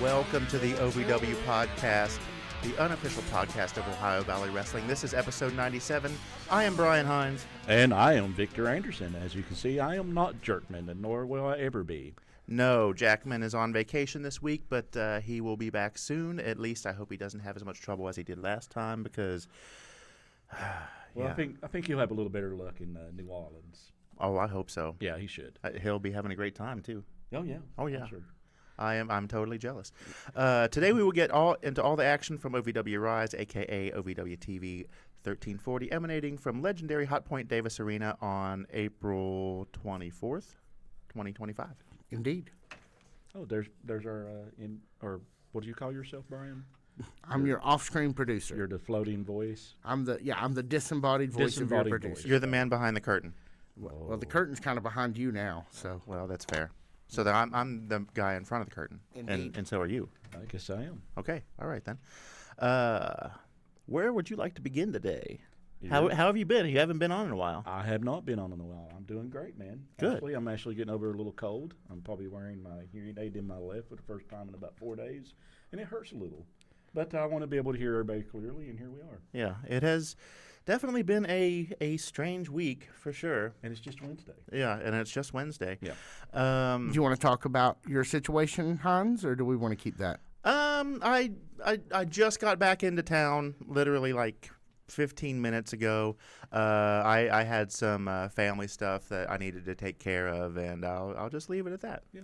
Welcome to the OVW podcast, the unofficial podcast of Ohio Valley Wrestling. This is episode 97. I am Brian Hines. And I am Victor Anderson. As you can see, I am not Jerkman, and nor will I ever be. No, Jackman is on vacation this week, but he will be back soon. At least I hope he doesn't have as much trouble as he did last time because, Well, I think he'll have a little better luck in New Orleans. Oh, I hope so. Yeah, he should. He'll be having a great time, too. Oh, yeah. Oh, yeah. Sure. I'm totally jealous. Today we will get into all the action from OVW Rise, a.k.a. OVW TV 1340, emanating from legendary Hot Point Davis Arena on April 24th, 2025. Indeed. Oh, there's our or what do you call yourself, Brian? I'm your off-screen producer. You're the floating voice. I'm the disembodied voice of your producer. voice. You're the man behind the curtain. Well, the curtain's kind of behind you now, so. Well, that's fair. So then I'm the guy in front of the curtain, and so are you. I guess I am. Okay, all right then. Where would you like to begin today? Yeah. How have you been? You haven't been on in a while. I have not been on in a while. I'm doing great, man. Good. I'm actually getting over a little cold. I'm probably wearing my hearing aid in my left for the first time in about 4 days, and it hurts a little. But I want to be able to hear everybody clearly, and here we are. Yeah, it has definitely been a strange week for sure. And it's just Wednesday. Yeah, and it's just Wednesday. Yeah. Do you want to talk about your situation, Hans, or do we want to keep that? I just got back into town literally like 15 minutes ago. I had some family stuff that I needed to take care of, and I'll just leave it at that. Yeah.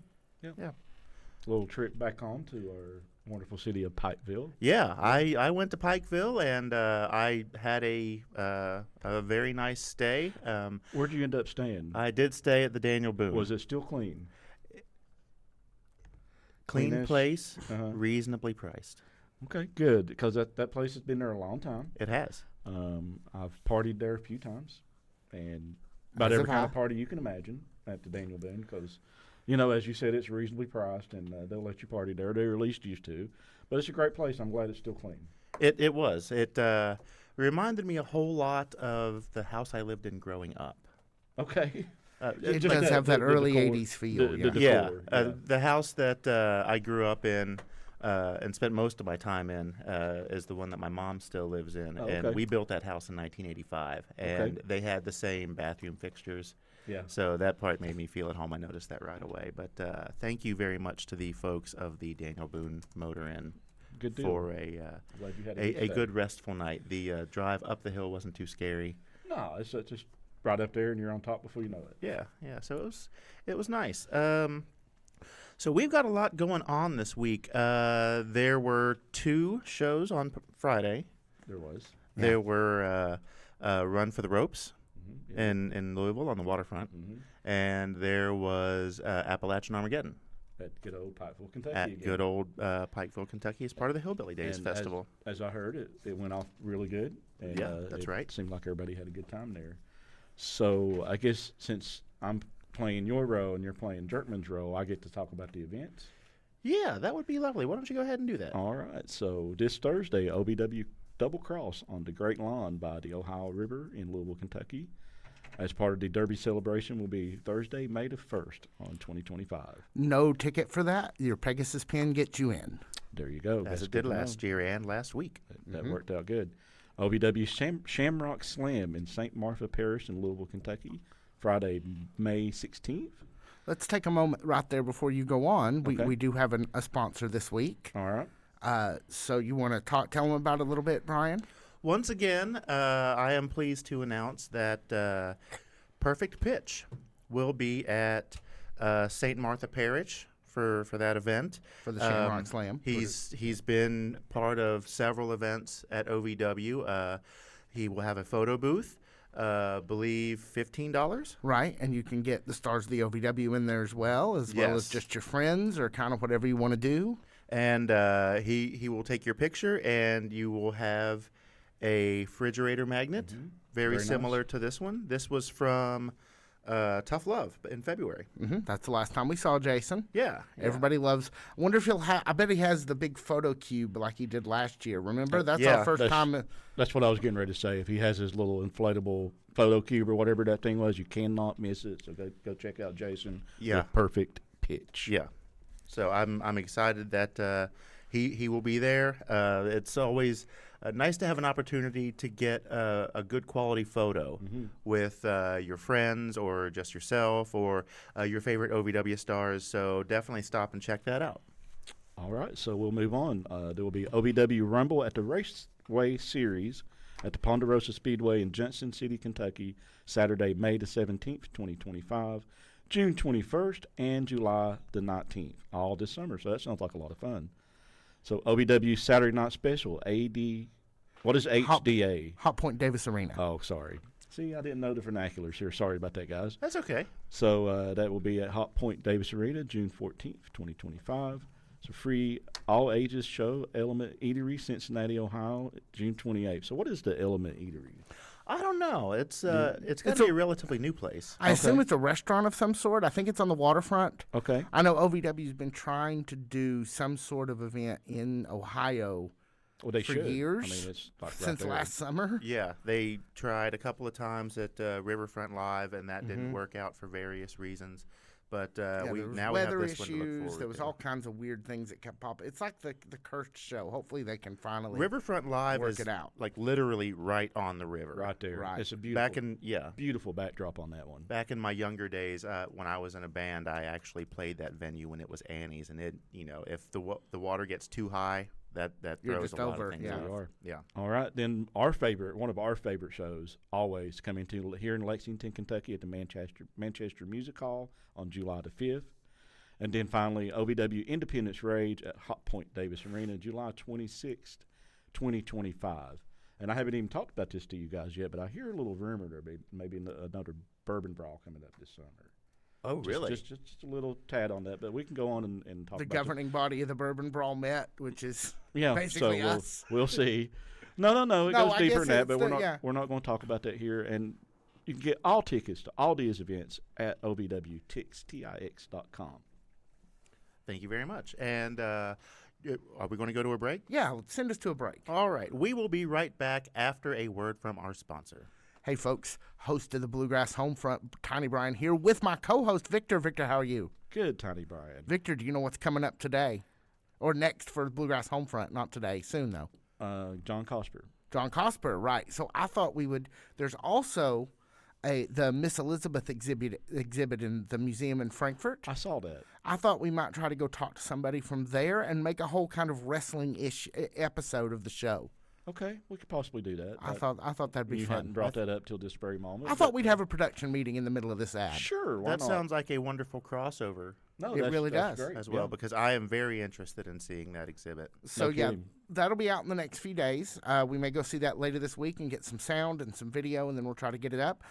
A little trip back home to our wonderful city of Pikeville. Yeah, I went to Pikeville, and I had a very nice stay. Where'd you end up staying? I did stay at the Daniel Boone. Was it still clean? Clean Cleanish? place, Uh-huh. reasonably priced. Okay, good, because that place has been there a long time. It has. I've partied there a few times, and about As every have kind I. of party you can imagine at the Daniel Boone, because, as you said, it's reasonably priced, and they'll let you party there. They at least used to. But it's a great place. I'm glad it's still clean. It was. It reminded me a whole lot of the house I lived in growing up. Okay. It just does that- have the- that the early decor- 80s feel, the yeah. decor, yeah. The house that I grew up in and spent most of my time in is the one that my mom still lives in. Oh, And okay. we built that house in 1985, and they had the same bathroom fixtures. Yeah. So that part made me feel at home. I noticed that right away. But thank you very much to the folks of the Daniel Boone Motor Inn Good deal. for Glad you had a stay. good restful night. The drive up the hill wasn't too scary. No, it's just right up there, and you're on top before you know it. Yeah. So it was nice. So we've got a lot going on this week. There were 2 shows on Friday. There was. Yeah. There were Run for the Ropes Mm-hmm. Yeah. in Louisville on the waterfront, Mm-hmm. and there was Appalachian Armageddon At good old Pikeville, Kentucky. at again. good old Pikeville, Kentucky, as part of the Hillbilly Days And Festival. As I heard, it went off really good. And, Yeah, that's right. It seemed like everybody had a good time there. So I guess since I'm playing your role and you're playing Jerkman's role, I get to talk about the events. Yeah, that would be lovely. Why don't you go ahead and do that? All right. So this Thursday, OVW Double Cross on the Great Lawn by the Ohio River in Louisville, Kentucky. As part of the Derby celebration will be Thursday, May the 1st on 2025. No ticket for that. Your Pegasus pin gets you in. There you go. As That's it good did to know. last year and last week. That worked out good. OVW Shamrock Slam in St. Martha Parish in Louisville, Kentucky, Friday, May 16th. Let's take a moment right there before you go on. Okay. We do have a sponsor this week. All right. So you want to tell them about it a little bit, Brian? Once again, I am pleased to announce that Perfect Pitch will be at St. Martha Parish for that event. For the Shamrock Slam. He's been part of several events at OVW. He will have a photo booth. Believe $15. Right, and you can get the stars of the OVW in there as well as Yes. just your friends or kind of whatever you want to do. And he will take your picture, and you will have a refrigerator magnet, very Very similar nice. to this one. This was from Tough Love in February. That's the last time we saw Jason. Yeah. Everybody loves. I wonder if he'll have. I bet he has the big photo cube like he did last year. Remember, that's Yeah, our first time. That's what I was getting ready to say. If he has his little inflatable photo cube or whatever that thing was, you cannot miss it. So go check out Jason. Yeah. with Perfect Pitch. Yeah. So I'm excited that he will be there. It's always nice to have an opportunity to get a good quality photo with your friends or just yourself or your favorite OVW stars. So definitely stop and check that out. All right, so we'll move on. There will be OVW Rumble at the Raceway Series at the Ponderosa Speedway in Johnson City, Kentucky, Saturday, May the 17th, 2025, June 21st, and July the 19th, all this summer. So that sounds like a lot of fun. So OVW Saturday Night Special, what is HDA? Hot Point Davis Arena. Oh, sorry. See, I didn't know the vernaculars here. Sorry about that, guys. That's okay. So that will be at Hot Point Davis Arena, June 14th, 2025. It's a free all-ages show, Element Eatery, Cincinnati, Ohio, June 28th. So what is the Element Eatery? I don't know. It's got to be a relatively new place. I assume it's a restaurant of some sort. I think it's on the waterfront. Okay. I know OVW's been trying to do some sort of event in Ohio Well, they for should. years, I mean, it's like since right there. last summer. Yeah, they tried a couple of times at Riverfront Live, and that didn't work out for various reasons. But Yeah, we there was have weather this one to look issues. forward There was to. all kinds of weird things that kept popping. It's like the cursed show. Hopefully, they can finally Riverfront Live work is it out. like literally right on the river. Right there. Right. It's a beautiful, Beautiful backdrop on that one. back in my younger days, when I was in a band, I actually played that venue when it was Annie's, and it if the water gets too high, that You're throws just a lot over, of things yeah. off. You are. Yeah. All right, then one of our favorite shows, always coming to here in Lexington, Kentucky, at the Manchester Music Hall on July the 5th, and then finally OVW Independence Rage at Hot Point Davis Arena, July 26th, 2025. And I haven't even talked about this to you guys yet, but I hear a little rumor there maybe another bourbon brawl coming up this summer. Oh, really? Just a little tad on that, but we can go on and talk The about governing body of the Bourbon Brawl met, which is Yeah, basically so us. we'll see. No. It No, goes I deeper guess than that, it's but the- we're not going to talk about that here. And you can get all tickets to all these events at OVWTix.com. Thank you very much. And are we going to go to a break? Yeah, send us to a break. All right. We will be right back after a word from our sponsor. Hey, folks, host of the Bluegrass Homefront, Tiny Brian here with my co-host, Victor. Victor, how are you? Good, Tiny Brian. Victor, do you know what's coming up today? Or next for the Bluegrass Homefront? Not today, soon, though. John Cosper. John Cosper, right. So I thought we would. There's also the Miss Elizabeth exhibit in the museum in Frankfurt. I saw that. I thought we might try to go talk to somebody from there and make a whole kind of wrestling-ish episode of the show. Okay, we could possibly do that. I thought that'd be you fun. hadn't brought that up till this very moment. I thought we'd have a production meeting in the middle of this ad. Sure, why That not? sounds like a wonderful crossover No, It that's- really that's does. great. as well, Yeah. because I am very interested in seeing that exhibit. So No yeah, kidding. that'll be out in the next few days. We may go see that later this week and get some sound and some video, and then we'll try to get it up.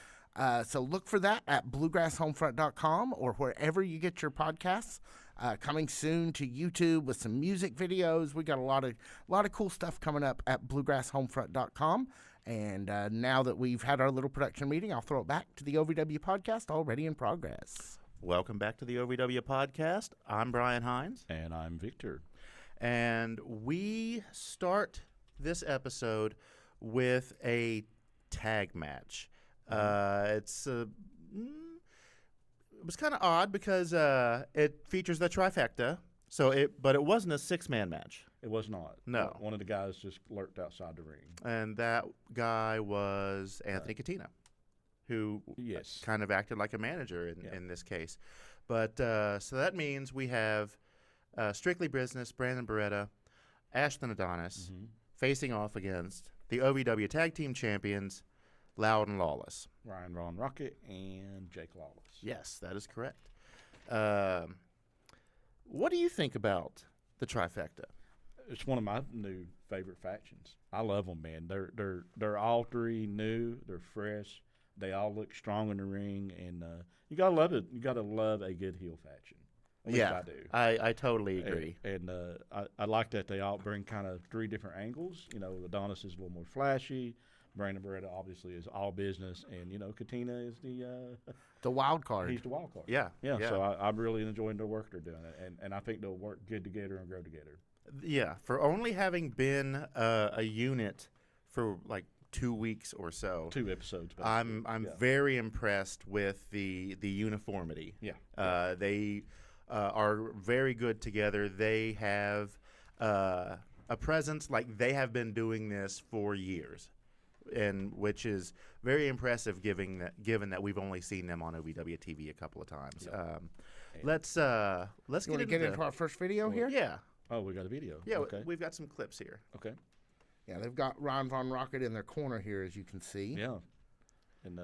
So look for that at bluegrasshomefront.com or wherever you get your podcasts. Coming soon to YouTube with some music videos. We got a lot of cool stuff coming up at bluegrasshomefront.com. And now that we've had our little production meeting, I'll throw it back to the OVW podcast already in progress. Welcome back to the OVW podcast. I'm Brian Hines, And I'm Victor. and we start this episode with a tag match. It was kind of odd because it features the trifecta. But it wasn't a six-man match, It was not. No. One of the guys just lurked outside the ring. and that guy was Anthony Katina, who Yes. kind of acted like a manager Yeah. in this case. But so that means we have Strictly Business, Brandon Beretta, Ashton Adonis facing off against the OVW Tag Team Champions, Loud and Lawless. Ryan Ron Rocket and Jake Lawless. Yes, that is correct. What do you think about the trifecta? It's one of my new favorite factions. I love them, man. They're all three new. They're fresh. They all look strong in the ring, and you gotta love it. You gotta love a good heel faction. At least I do. I totally agree. And I like that they all bring kind of three different angles. You know, Adonis is a little more flashy. Brandon Beretta obviously is all business, and Katina is The wild card. he's the wild card. Yeah. So I'm really enjoying the work they're doing, and I think they'll work good together and grow together. Yeah, for only having been a unit for like 2 weeks or so, 2 episodes. Basically. I'm Yeah. very impressed with the uniformity. Yeah. They are very good together. They have a presence like they have been doing this for years, and which is very impressive given that we've only seen them on OVW TV a couple of times. Yep. Let's You get want to get into our first video here? yeah. Oh, we got a video. Yeah, Okay. we've got some clips here. Okay. Yeah, they've got Ryan Von Rocket in their corner here, as you can see. Yeah. And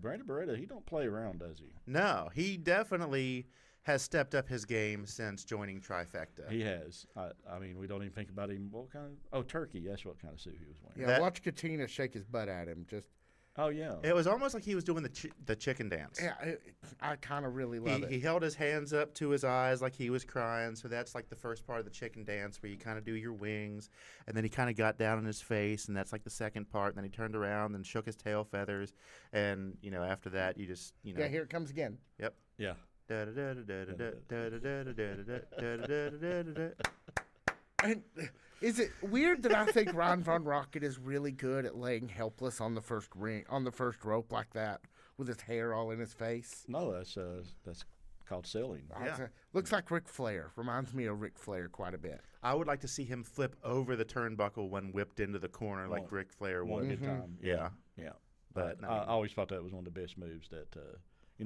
Brandon Beretta, he don't play around, does he? No, he definitely has stepped up his game since joining Trifecta. He has. I mean, we don't even think about him. What kind of? Oh, turkey. That's what kind of suit he was wearing. Yeah, watch Katina shake his butt at him. Just Oh yeah. It was almost like he was doing the chicken dance. yeah, I kind of really love it. He held his hands up to his eyes like he was crying. So that's like the first part of the chicken dance where you kind of do your wings. And then he kind of got down on his face, and that's like the second part. And then he turned around and shook his tail feathers. And, after that, you just, Yeah, here it comes again. Yep. Yeah. And is it weird that I think Ryan Von Rocket is really good at laying helpless on the first rope like that with his hair all in his face? No, that's called selling. Yeah. Looks like Ric Flair. Reminds me of Ric Flair quite a bit. I would like to see him flip over the turnbuckle when whipped into the corner like Ric Flair One would. good time. Yeah. Yeah. But, I always thought that was one of the best moves that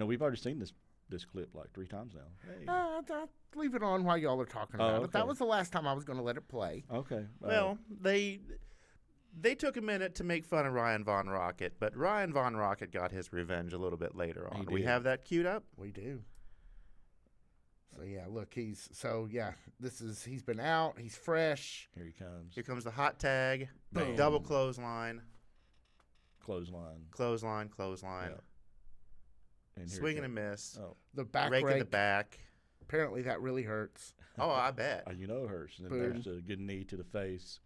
we've already seen this clip like 3 times now. Hey. I'll leave it on while y'all are talking about it. Okay. That was the last time I was going to let it play. Okay. Well, they took a minute to make fun of Ryan Von Rocket, but Ryan Von Rocket got his revenge a little bit later on. We did. have that queued up? We do. So yeah, look, he's been out, he's fresh. Here he comes. Here comes the hot tag, Boom. double clothesline, Clothesline. clothesline, Yeah. And here swing he and a comes. miss, Oh, The back rake rake. in the back. Apparently that really hurts. Oh, I bet. it hurts. And then Boom. there's a good knee to the face.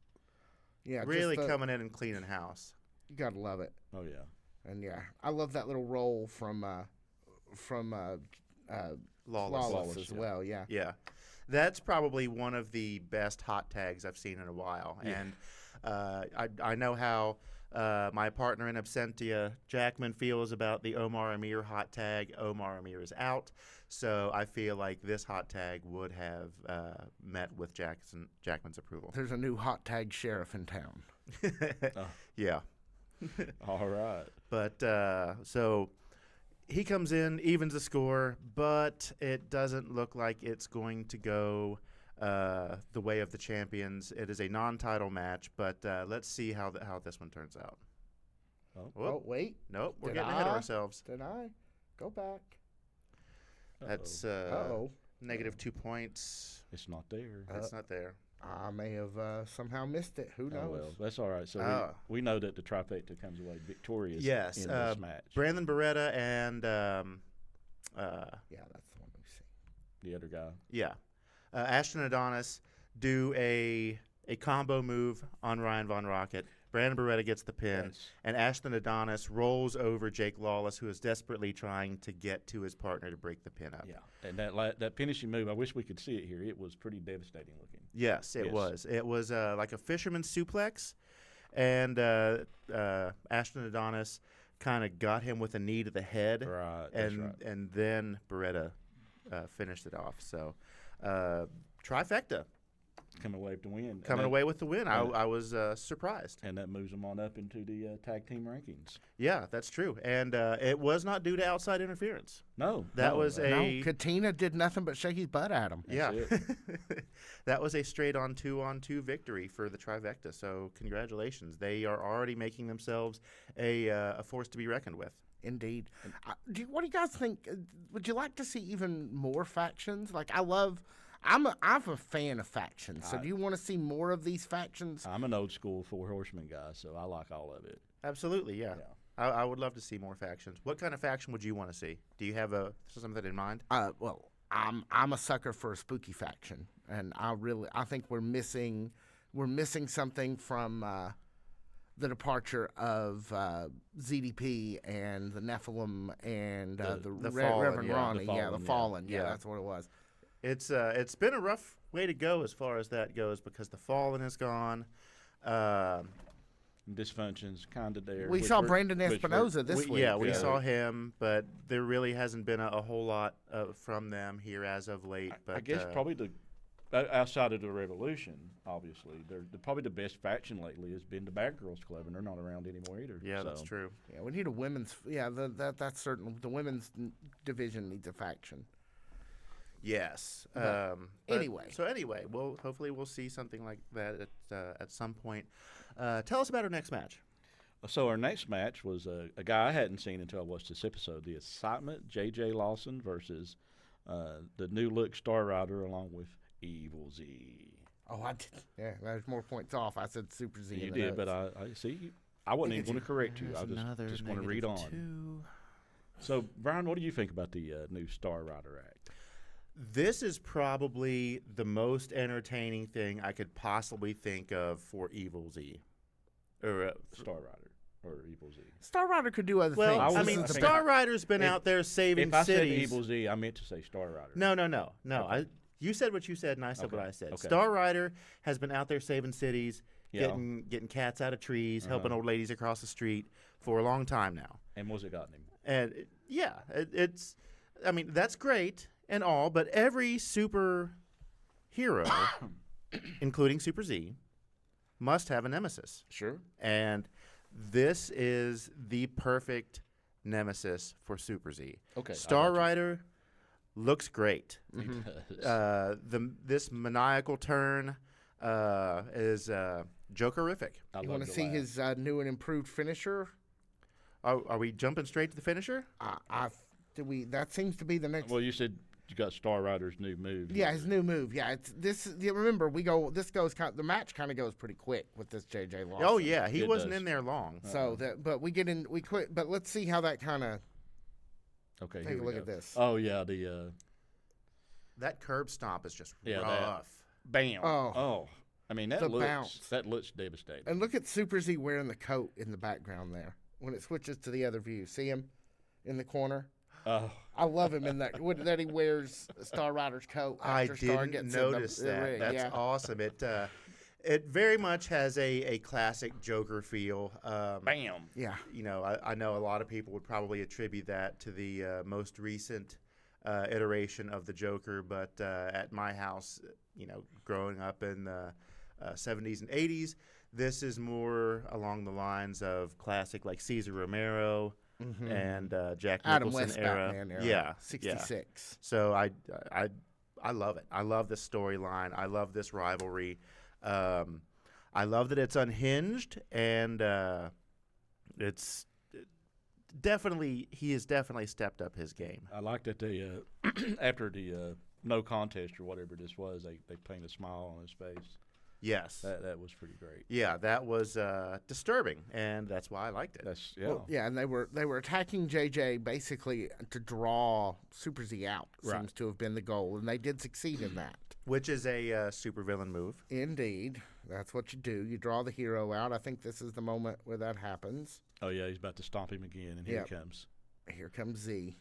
Yeah, Really just coming in and cleaning house. You gotta love it. Oh yeah. And yeah, I love that little roll from Lawless. Flawless as yeah. well. Yeah. Yeah. That's probably one of the best hot tags I've seen in a while. Yeah. And I know how my partner in absentia, Jackman, feels about the Omar Amir hot tag. Omar Amir is out. So I feel like this hot tag would have met with Jackman's approval. There's a new hot tag sheriff in town. Yeah. All right. But so he comes in, evens the score, but it doesn't look like it's going to go the way of the champions. It is a non-title match, but let's see how this one turns out. Oh. Whoop. Oh wait, Nope, we're Did getting ahead of I? ourselves. did I go back? That's Uh-oh. negative 2 points. It's not there. It's not there. I may have somehow missed it. Who knows? Oh well, that's all right. So we know that the trifecta comes away victorious Yes, in this match. Brandon Beretta and Yeah, that's the one we've seen. The other guy. Ashton Adonis do a combo move on Ryan Von Rocket. Brandon Beretta gets the pin, Yes. and Ashton Adonis rolls over Jake Lawless, who is desperately trying to get to his partner to break the pin up. Yeah, and that finishing move, I wish we could see it here. It was pretty devastating looking. Yes, it Yes. was. It was like a fisherman's suplex, and Ashton Adonis kind of got him with a knee to the head, Right, that's right. and then Beretta finished it off. So trifecta. Coming away with the win. Coming away with the win. I was surprised. And that moves them on up into the tag team rankings. Yeah, that's true. And it was not due to outside interference. No. That was No, Katina did nothing but shake his butt at him. Yeah. That's That was a straight on two victory for the Trifecta. So congratulations. They are already making themselves a force to be reckoned with. Indeed. What do you guys think? Would you like to see even more factions? Like, I'm a fan of factions. So do you want to see more of these factions? I'm an old school Four Horsemen guy, so I like all of it. Absolutely, yeah. Yeah. I would love to see more factions. What kind of faction would you want to see? Do you have something in mind? Well, I'm a sucker for a spooky faction, and I think we're missing something from the departure of ZDP and the Nephilim and the Fallen, Reverend yeah, Ronnie, the the Fallen, Fallen, yeah. that's what it was. It's been a rough way to go as far as that goes because the Fallen is gone. dysfunctions kind of there. We which saw we're- Brandon which we're- Espinoza this week. Yeah, we Yeah. saw him, but there really hasn't been a whole lot from them here as of late. But I guess probably outside of the Revolution, obviously, they're probably the best faction lately has been the Bad Girls Club, and they're not around anymore either. yeah, so. that's true. Yeah, we need a women's. Yeah, that's certain. The women's division needs a faction. Yes. But anyway. So anyway, hopefully we'll see something like that at some point. Tell us about our next match. So our next match was a guy I hadn't seen until I watched this episode. The Excitement, J.J. Lawson versus the new look Star Rider along with Evil Z. Oh, I did. Yeah, there's more points off. I said Super Z. You in the did, but notes. I see. I wasn't even going to correct you. I just want to read on. -2. So, Brian, what do you think about the new Star Rider act? This is probably the most entertaining thing I could possibly think of for Evil Z. Or Star Rider or Evil Z? Star Rider could do other well, things. I This mean, is the Star best- Rider's been out there saving If I said cities. Evil Z, I meant to say Star Rider. No. Okay. You said what you said, and I said Okay. what I said. Okay. Star Rider has been out there saving cities, Yeah. getting cats out of trees, Uh-huh. helping old ladies across the street for a long time now. And what's it gotten him? And it's, I mean, that's great and all, but every super hero, including Super Z, must have a nemesis. Sure. And this is the perfect nemesis for Super Z. Okay. I Star got you. Rider looks great. He does. This maniacal turn is Jokerific. I You love want to the see laugh. his new and improved finisher? Are we jumping straight to the finisher? That seems to be the next. Well, you said you got Star Rider's new move. Yeah, his new move. Yeah, it's this. Remember, this goes the match kind of goes pretty quick with this JJ Lawson. Oh yeah, he It wasn't does. in there long. So but we quit. But let's see how that kind of. Okay. Take here a we look go. at this. Oh yeah, the That curb stomp is just Yeah, that- rough. bam. Oh. I mean that The looks bounce. devastating. And look at Super Z wearing the coat in the background there. When it switches to the other view, see him in the corner. Oh, I love him in that that he wears Star Rider's coat. I After Star didn't gets notice in the that. ring. That's Yeah. awesome. It very much has a classic Joker feel. bam. Yeah. You know, I know a lot of people would probably attribute that to the most recent iteration of the Joker, but at my house, you know, growing up in the 70s and 80s, this is more along the lines of classic like Cesar Romero and Jack Adam Nicholson West era. Batman era. Yeah, 66. So I love it. I love this storyline. I love this rivalry. I love that it's unhinged and it's definitely he has definitely stepped up his game. I like that they after the no contest or whatever this was, they painted a smile on his face. Yes. That was pretty great. Yeah, that was disturbing, and that's why I liked it. That's yeah. Well, yeah, and they were attacking JJ basically to draw Super Z out. Right. Seems to have been the goal, and they did succeed in that. Which is a supervillain move. Indeed, that's what you do. You draw the hero out. I think this is the moment where that happens. Oh yeah, he's about to stomp him again, and here Yep. he comes. Here comes Z.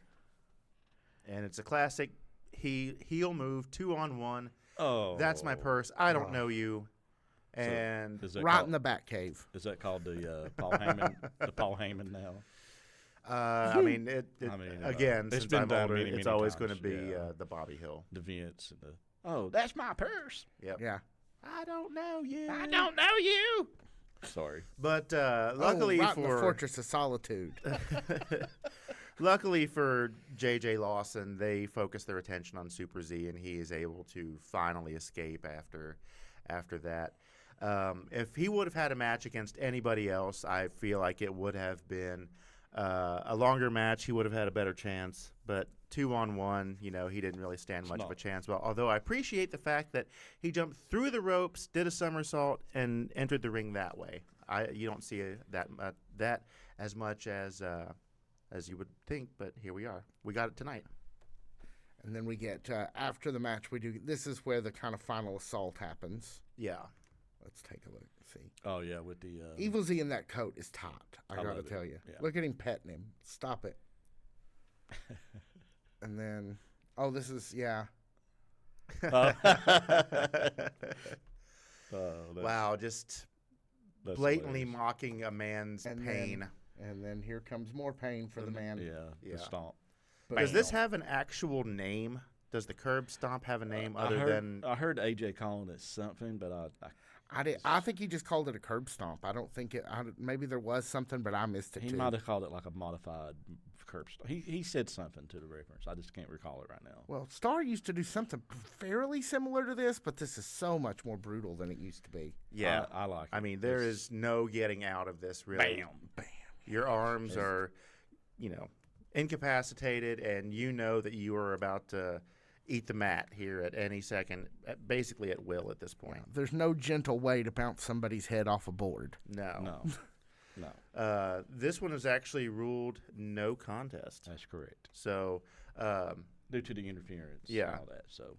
And it's a classic heel move, 2-on-1. Oh, That's my purse. I don't Oh. know you. And Is that Right called, in the back cave. is that called the Paul Heyman? The Paul Heyman now. I mean, again, it's since been I'm done older, many, it's many always going to times, be yeah. the Bobby Hill. The Vince and the that's my purse. Yep. Yeah. I don't know you. I don't know you. Sorry. But luckily right in the for Fortress of Solitude. luckily for JJ Lawson, they focus their attention on Super Z, and he is able to finally escape after that. If he would have had a match against anybody else, I feel like it would have been a longer match. He would have had a better chance. But 2-on-1, you know, he didn't really stand much of a chance. Well, although I appreciate the fact that he jumped through the ropes, did a somersault, and entered the ring that way. You don't see that as much as you would think, but here we are. We got it tonight. And then we get, after the match, this is where the kind of final assault happens. Yeah. Let's take a look. See. Oh yeah, with the Evil Z in that coat is top. I gotta love it. tell you. Yeah. Look at him petting him. Stop it. And then, this is, yeah. Oh, Wow, just blatantly hilarious. mocking a man's And pain. And then here comes more pain for the man. Yeah, the stomp. Does this Bam. have an actual name? Does the curb stomp have a name I other heard, than? I heard AJ calling it something, but I think he just called it a curb stomp. I don't think it. Maybe there was something, but I missed it he too. might have called it like a modified curb stomp. He said something to the reference. I just can't recall it right now. Well, Star used to do something fairly similar to this, but this is so much more brutal than it used to be. Yeah, I like it. I mean, there is no getting out of this. Really, Bam. your arms are, incapacitated, and you know that you are about to eat the mat here at any second, basically at will at this point. There's no gentle way to bounce somebody's head off a board. No. This one is actually ruled no contest. That's correct. So, Due to the interference Yeah. and all that. So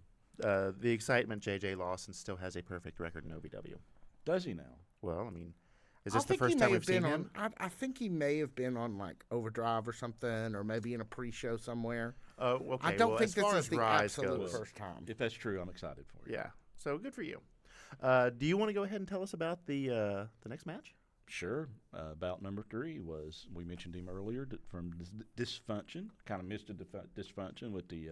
the excitement, J.J. Lawson still has a perfect record in OVW. does he now? Well, I mean, is I this the think he first may time have we've seen been him? I think he may have been on like Overdrive or something, or maybe in a pre-show somewhere. Okay. I don't well, think as this far is as the Rise absolute goes, first time. If that's true, I'm excited for you. Yeah. So good for you. Do you want to go ahead and tell us about the next match? Sure. Bout number 3 was, we mentioned him earlier, from Dysfunction. Kind of missed the Dysfunction with the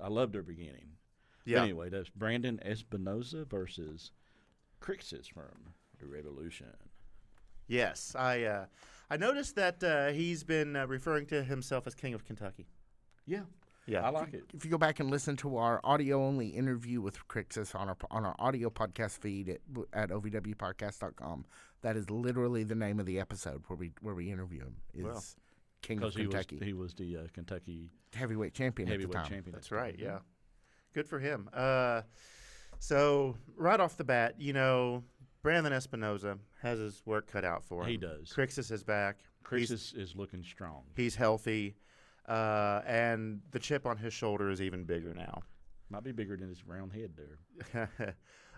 I loved their beginning. Yeah. But anyway, that's Brandon Espinoza versus Crixus from the Revolution. Yes, I noticed that he's been referring to himself as King of Kentucky. Yeah. Yeah. I like it. If you go back and listen to our audio-only interview with Crixus on our audio podcast feed at OVWpodcast.com, that is literally the name of the episode where we interview him. Is Wow. King of Because Kentucky, he was the Kentucky heavyweight champion at the heavyweight time. champion. That's right. Yeah. Good for him. So right off the bat, Brandon Espinoza has his work cut out for him. He does. Crixus is back. Crixus is looking strong. He's healthy, and the chip on his shoulder is even bigger now. Might be bigger than his round head there.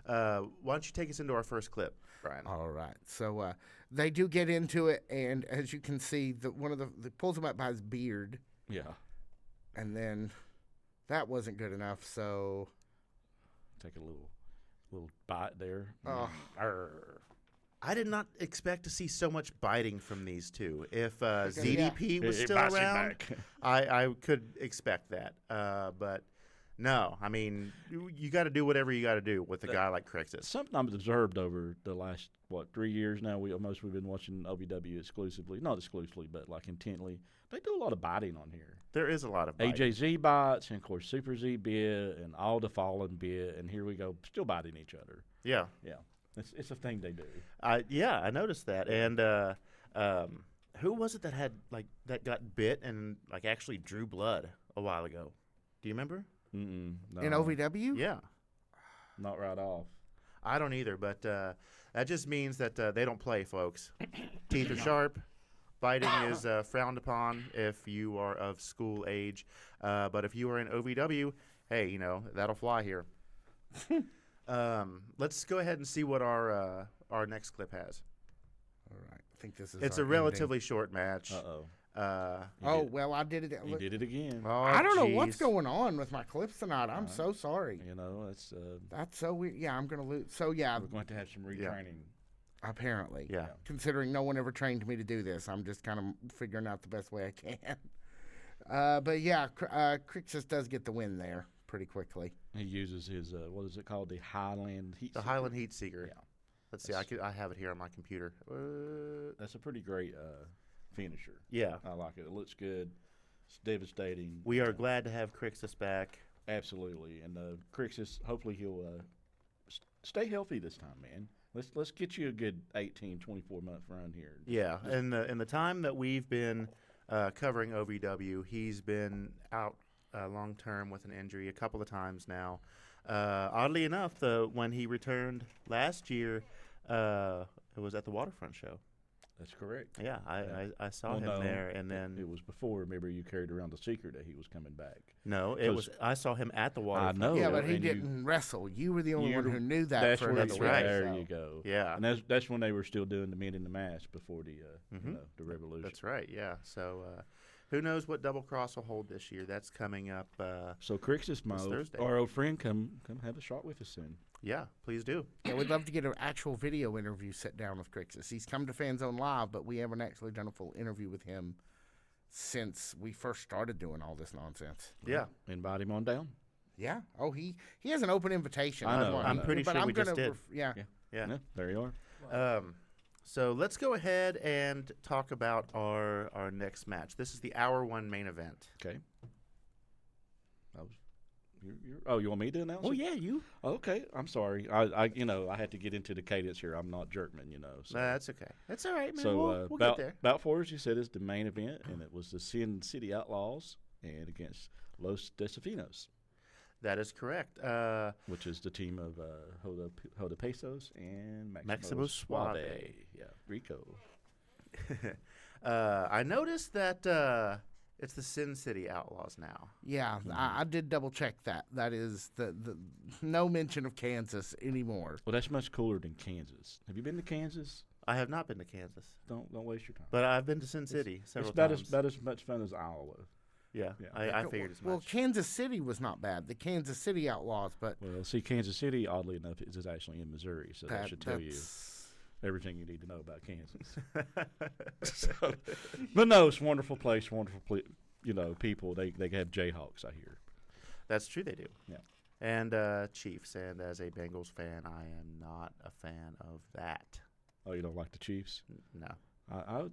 Why don't you take us into our first clip, Brian? All right. So they do get into it, and as you can see, one of the pulls him up by his beard, Yeah. and then that wasn't good enough. So Take a little bite there. Oh. Arr. I did not expect to see so much biting from these two. If yeah. ZDP was It still bites him around, back. I could expect that. But no, I mean, you got to do whatever you got to do with a guy like Crixus. Something I've observed over the last 3 years now. We've been watching OVW exclusively, not exclusively, but like intently. They do a lot of biting on here. There is a lot of biting. AJZ bites, and of course Super Z bit, and all the Fallen bit, and here we go, still biting each other. Yeah. Yeah, it's a thing they do. I noticed that. And who was it that got bit and actually drew blood a while ago? Do you remember? No, in OVW, Yeah. not right off. I don't either, but that just means that they don't play, folks. Teeth are sharp. Biting is frowned upon if you are of school age. But if you are in OVW, hey, that'll fly here. Let's go ahead and see what our next clip has. All right. I think this is. It's our a relatively short match. Uh-oh. ending. Well, I did it. He did it again. Oh, I don't know what's jeez. going on with my clips tonight. I'm so sorry. That's That's so weird. Yeah, I'm gonna lose. So yeah, we're going to have some retraining. apparently. Yeah. Considering no one ever trained me to do this, I'm just kind of figuring out the best way I can. But yeah, Crixus does get the win there pretty quickly. He uses his what is it called, the Highland Heat. The Seeker. Highland Heat Seeker. Yeah. Let's see. I have it here on my computer. That's a pretty great finisher. Yeah. I like it. It looks good. It's devastating. We are glad to have Crixus back. Absolutely. And Crixus, hopefully he'll stay healthy this time, man. Let's get you a good 18, 24-month run here. Yeah. In the time that we've been covering OVW, he's been out long term with an injury a couple of times now. Oddly enough, when he returned last year, it was at the Waterfront show. That's correct. Yeah, I saw him there, and then it was before. Remember, you carried around the secret that he was coming back. no, it was I saw him at the Waterfront. know. Yeah, but he and you- didn't wrestle. You were the only one who knew that That's for where another that's week. right. There so. you go. Yeah, And that's when they were still doing the men in the mask before the the Revolution. that's right. Yeah, so Who knows what Double Cross will hold this year? That's coming up. So Crixus, my Thursday. our old friend, come have a shot with us soon. Yeah, please do. Yeah, we'd love to get an actual video interview set down with Crixus. He's come to Fan Zone Live, but we haven't actually done a full interview with him since we first started doing all this nonsense. Yeah. Invite him on down. Yeah. Oh, he has an open invitation. I know, I'm pretty but sure I'm we just gonna did. Yeah. Yeah. There you are. So let's go ahead and talk about our next match. This is the hour 1 main event. Okay. You want me to announce it? yeah, you. Okay, I'm sorry. I had to get into the cadence here. I'm not Jerkman, So. That's okay. That's all right, man. So we'll get there. Bout 4, as you said, is the main event, and it was the Sin City Outlaws and against Los Desafinos, That is correct. which is the team of Hoda Pesos and Maximo Suave. Yeah, Rico. I noticed that it's the Sin City Outlaws now. Yeah, I did double check that. That is the no mention of Kansas anymore. Well, that's much cooler than Kansas. Have you been to Kansas? I have not been to Kansas, Don't waste your time. but I've been to Sin City several It's times. about as much fun as Iowa. Yeah, Yeah. I figured as much. Well, Kansas City was not bad. The Kansas City Outlaws, but Well, see, Kansas City, oddly enough, is actually in Missouri, so that should tell you that's- everything you need to know about Kansas. But no, it's a wonderful place, people. They have Jayhawks, I hear. That's true, they do. Yeah. And Chiefs. And as a Bengals fan, I am not a fan of that. Oh, you don't like the Chiefs? No.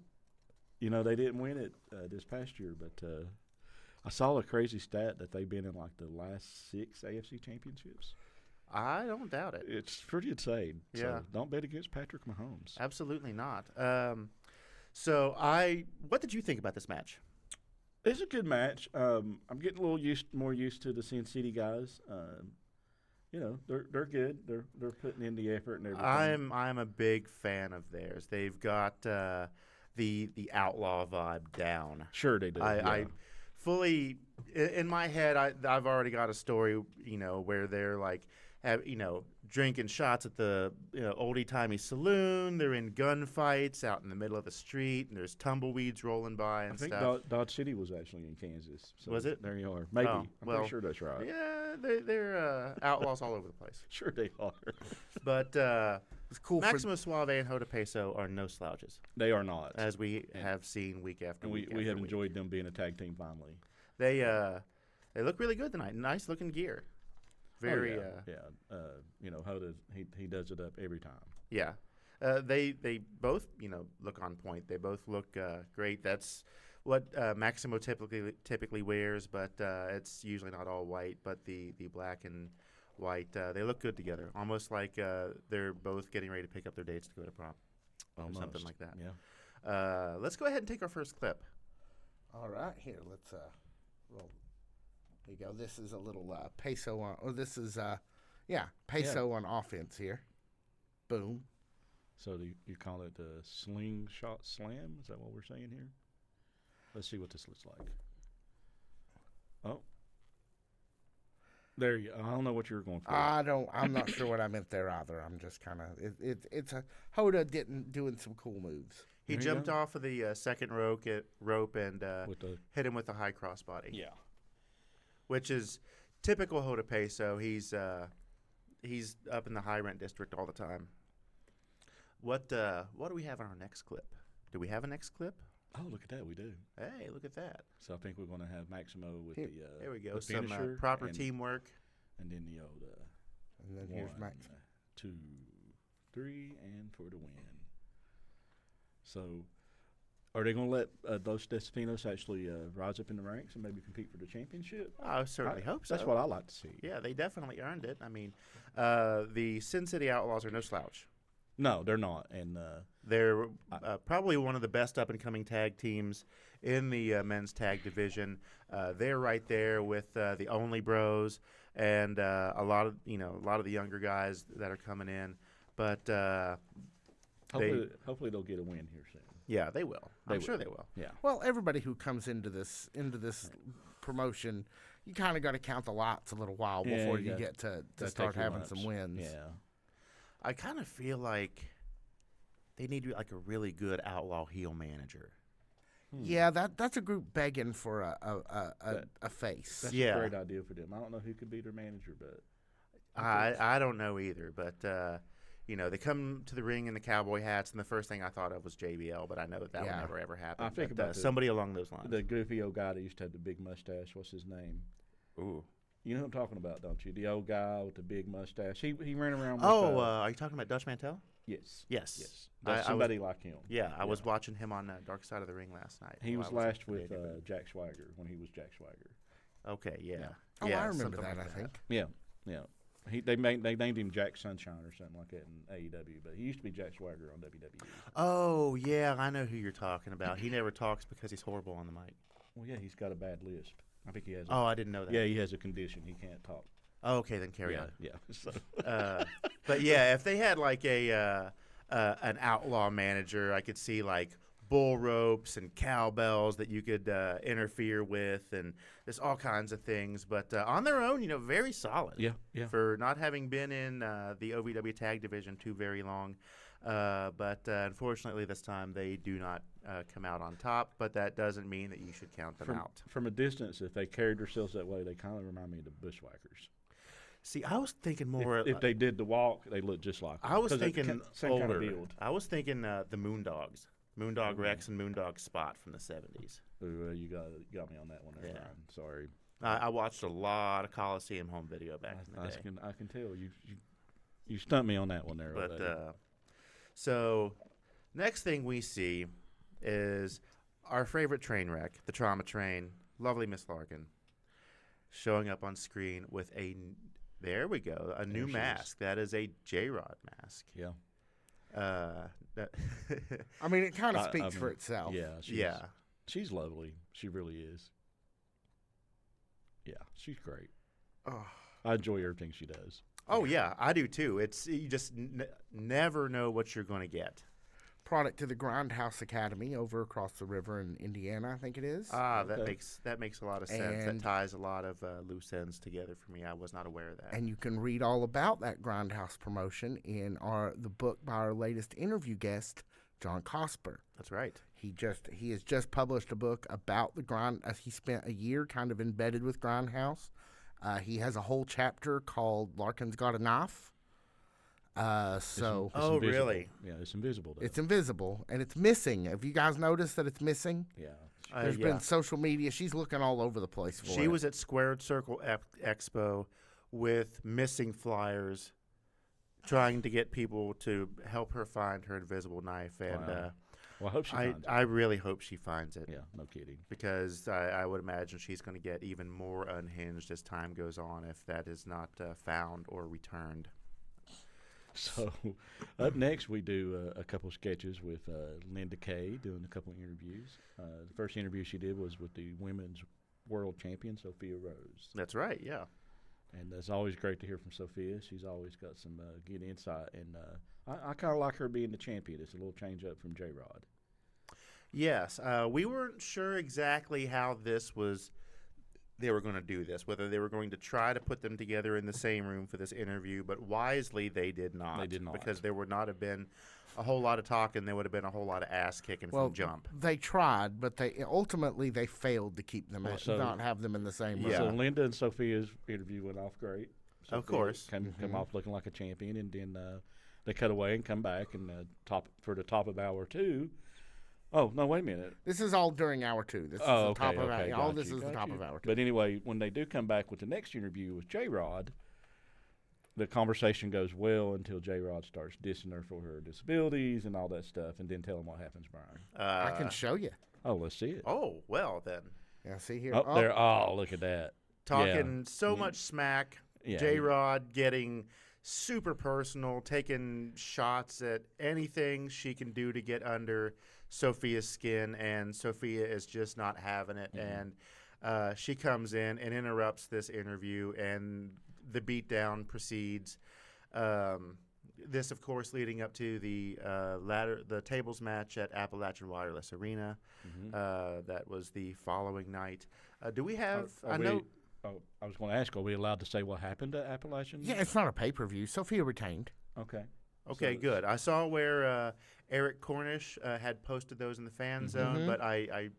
They didn't win it this past year, but I saw a crazy stat that they've been in like the last 6 AFC championships. I don't doubt it. It's pretty insane. Yeah. So don't bet against Patrick Mahomes. Absolutely not. What did you think about this match? It's a good match. I'm getting a little more used to the Sin City guys. They're good. They're putting in the effort and everything. I'm a big fan of theirs. They've got the outlaw vibe down. Sure they do. I fully in my head. I've already got a story. Where they're like, drinking shots at the oldie timey saloon. They're in gunfights out in the middle of the street, and there's tumbleweeds rolling by and I think stuff. Dodge City was actually in Kansas. So Was it? There you are. Maybe. Oh, I'm well, pretty sure that's right. Yeah, they're outlaws all over the place. Sure they are. But it's cool. Maximo Suave and Hoda Peso are no slouches, They are not. as we have seen week after And week. we after have week. enjoyed them being a tag team finally. They look really good tonight. Nice looking gear. Very Hoda, he does it up every time. yeah. They both look on point. They both look great. That's what Maximo typically wears, but it's usually not all white. But the black and white, they look good together. Almost like they're both getting ready to pick up their dates to go to prom or something like that. Yeah. Let's go ahead and take our first clip. All right, here let's roll. There you go. This is a little peso on, or this is peso on offense here. Boom. So do you call it a slingshot slam? Is that what we're saying here? Let's see what this looks like. Oh. There you go. I don't know what you were going for. I'm not sure what I meant there either. I'm just kind of it's a Hoda doing some cool moves. He There you jumped go. off of the second rope and With the hit him with a high crossbody. yeah. Which is typical Hoda Peso. He's up in the high rent district all the time. What do we have on our next clip? Do we have a next clip? Oh, look at that. We do. Hey, look at that. So I think we're going to have Maximo with Here. There we go. the Some finisher proper and, teamwork. and then the old And then here's 1, Max. 2, 3, and for the win. So, are they going to let those Desafinos actually rise up in the ranks and maybe compete for the championship? I certainly hope so. That's what I like to see. Yeah, they definitely earned it. I mean, the Sin City Outlaws are no slouch. No, they're not. And They're probably one of the best up-and-coming tag teams in the men's tag division. They're right there with the Only Bros and a lot of the younger guys that are coming in. But hopefully they'll get a win here soon. yeah, they will. I'm They sure will. they will. Yeah. Well, everybody who comes into this promotion, you kind of got to count the lots a little while Yeah, before you you got- get to that start takes your having lumps. some wins. Yeah. I kind of feel like they need like a really good outlaw heel manager. Yeah, that's a group begging for a face. That's Yeah. a great idea for them. I don't know who could be their manager, but I don't know either, but they come to the ring in the cowboy hats, and the first thing I thought of was JBL, but I know that will Yeah. never ever happen. I think But, about somebody along those lines. the goofy old guy that used to have the big mustache. What's his name? Ooh. You know who I'm talking about, don't you? The old guy with the big mustache. He ran around with Are you talking about Dutch Mantel? yes. Yes. Yes. That's somebody like him. Yeah, I was watching him on Dark Side of the Ring last night. He while was I last in with Canadian. Jack Swagger when he was Jack Swagger. Okay, yeah. Oh, Yeah, I remember something that. like I think. Yeah, yeah. They named him Jack Sunshine or something like that in AEW, but he used to be Jack Swagger on WWE. Oh, yeah, I know who you're talking about. He never talks because he's horrible on the mic. Well, yeah, he's got a bad lisp. I think he has. Oh, I didn't know that. Yeah, he has a condition. He can't talk. Oh, okay, then carry yeah, on. yeah. So. But yeah, if they had like an outlaw manager, I could see like bull ropes and cowbells that you could interfere with, and there's all kinds of things. But on their own, very solid. Yeah, yeah. For not having been in the OVW tag division too very long. But unfortunately, this time they do not come out on top. But that doesn't mean that you should count them out. From a distance, if they carried themselves that way, they kind of remind me of the Bushwhackers. See, I was thinking more. If they did the walk, they look just like them. I was 'Cause thinking same older. kind of build. I was thinking the Moondogs, Moondog Rex and Moondog Spot from the '70s. Ooh, you got me on that one there, Yeah. Ryan. Sorry. I watched a lot of Coliseum home video back in the day. I can tell you stumped me on that one there. But so next thing we see is our favorite train wreck, the Trauma Train, lovely Miss Larkin, showing up on screen with there we go, a new she mask. That is a J-Rod mask. Yeah. I mean, it kind of I speaks for mean, itself. Yeah. She's lovely. She really is. Yeah, she's great. Oh. I enjoy everything she does. Oh yeah, I do too. It's you just never know what you're going to get. Product to the Grindhouse Academy over across the river in Indiana, I think it is. Okay. That makes a lot of sense. That ties a lot of loose ends together for me. I was not aware of that. And you can read all about that Grindhouse promotion in the book by our latest interview guest, John Cosper. That's right. He has just published a book about the grind. He spent a year kind of embedded with Grindhouse. He has a whole chapter called "Larkin's Got a Knife." It's Oh, invisible. really? Yeah, it's invisible. Though. It's invisible and it's missing. Have you guys noticed that it's missing? Yeah. There's Yeah. been social media. She's looking all over the place for it. She was at Squared Circle Expo with missing flyers, trying to get people to help her find her invisible knife. And Wow. Well, I hope she finds it. I really hope she finds it. Yeah, no kidding. Because I would imagine she's going to get even more unhinged as time goes on if that is not found or returned. So, up next, we do a couple sketches with Linda Kay doing a couple interviews. The first interview she did was with the women's world champion, Sophia Rose. That's right, yeah. And it's always great to hear from Sophia. She's always got some good insight. And I kind of like her being the champion. It's a little change up from J-Rod. Yes, we weren't sure exactly how they were going to do this, whether they were going to try to put them together in the same room for this interview, but wisely they did not. They did not. Because there would not have been a whole lot of talk and there would have been a whole lot of ass kicking from jump. They tried, but they failed to keep them, not have them in the same room. Yeah. So Linda and Sophia's interview went off great. Of course. Come off looking like a champion, and then they cut away and come back and for the top of hour 2. Oh, no, wait a minute. This is all during hour 2. This is Oh, the okay, top of okay, hour. All got this you, is the got top you. of hour 2. But anyway, when they do come back with the next interview with J-Rod, the conversation goes well until J-Rod starts dissing her for her disabilities and all that stuff, and then tell him what happens, Brian. I can show you. Oh, let's see it. Oh, well then. Yeah, see here. Oh, there. Oh, look at that. Talking so Yeah. much smack. Yeah. J-Rod getting super personal, taking shots at anything she can do to get under Sophia's skin, and Sophia is just not having it. Mhm. And she comes in and interrupts this interview, and the beatdown proceeds. This, of course, leading up to the tables match at Appalachian Wireless Arena. That was the following night. Do we have? I know. Oh, I was going to ask, are we allowed to say what happened at Appalachian? Yeah, it's not a pay-per-view. Sophia retained. Okay. Okay, So- good. I saw where Eric Cornish had posted those in the fan zone, but I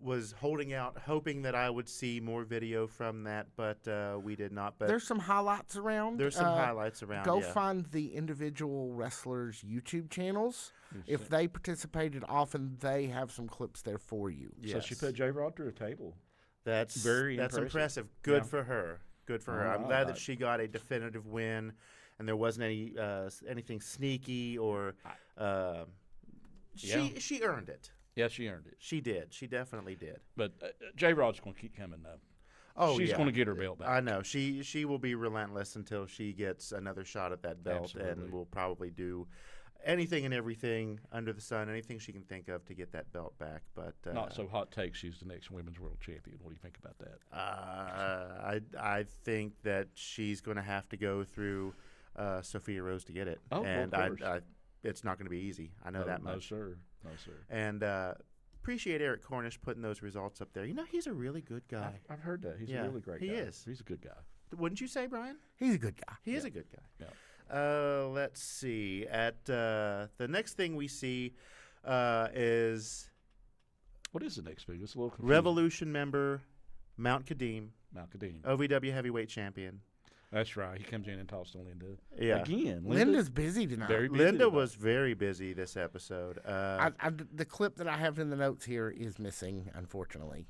was holding out, hoping that I would see more video from that, but we did not. But There's some highlights around. there's some highlights around. Go yeah. find the individual wrestlers' YouTube channels. If they participated often, they have some clips there for you. Yes. So she put J-Rod through a table. That's That's impressive. Good Yeah. for her. Good for Oh, her. I'm I glad like- that she got a definitive win, and there wasn't any anything sneaky or. She earned it. Yeah, she earned it. She did. She definitely did. But J-Rod's going to keep coming, though. Oh, She's yeah. going to get her belt back. I know. She will be relentless until she gets another shot at that belt, Absolutely. and will probably do anything and everything under the sun, anything she can think of to get that belt back. But Not so hot take. She's the next women's world champion. What do you think about that? I think that she's going to have to go through Sophia Rose to get it, Oh, and of course. it's not going to be easy. I know that No, much. sir. No, sir. And appreciate Eric Cornish putting those results up there. You know, he's a really good guy. I've heard that. He's Yeah, a really great he guy. is. He's a good guy. Wouldn't you say, Brian? He's a good guy. He is a good guy. Yeah. Let's see. At the next thing we see is What is the next big? It's a little confusing. Revolution member Mount Kadeem, Mount Kadeem. OVW heavyweight champion. That's right. He comes in and talks to Linda. Yeah. Again, Linda's busy tonight. very busy Linda tonight. was very busy this episode. The clip that I have in the notes here is missing, unfortunately,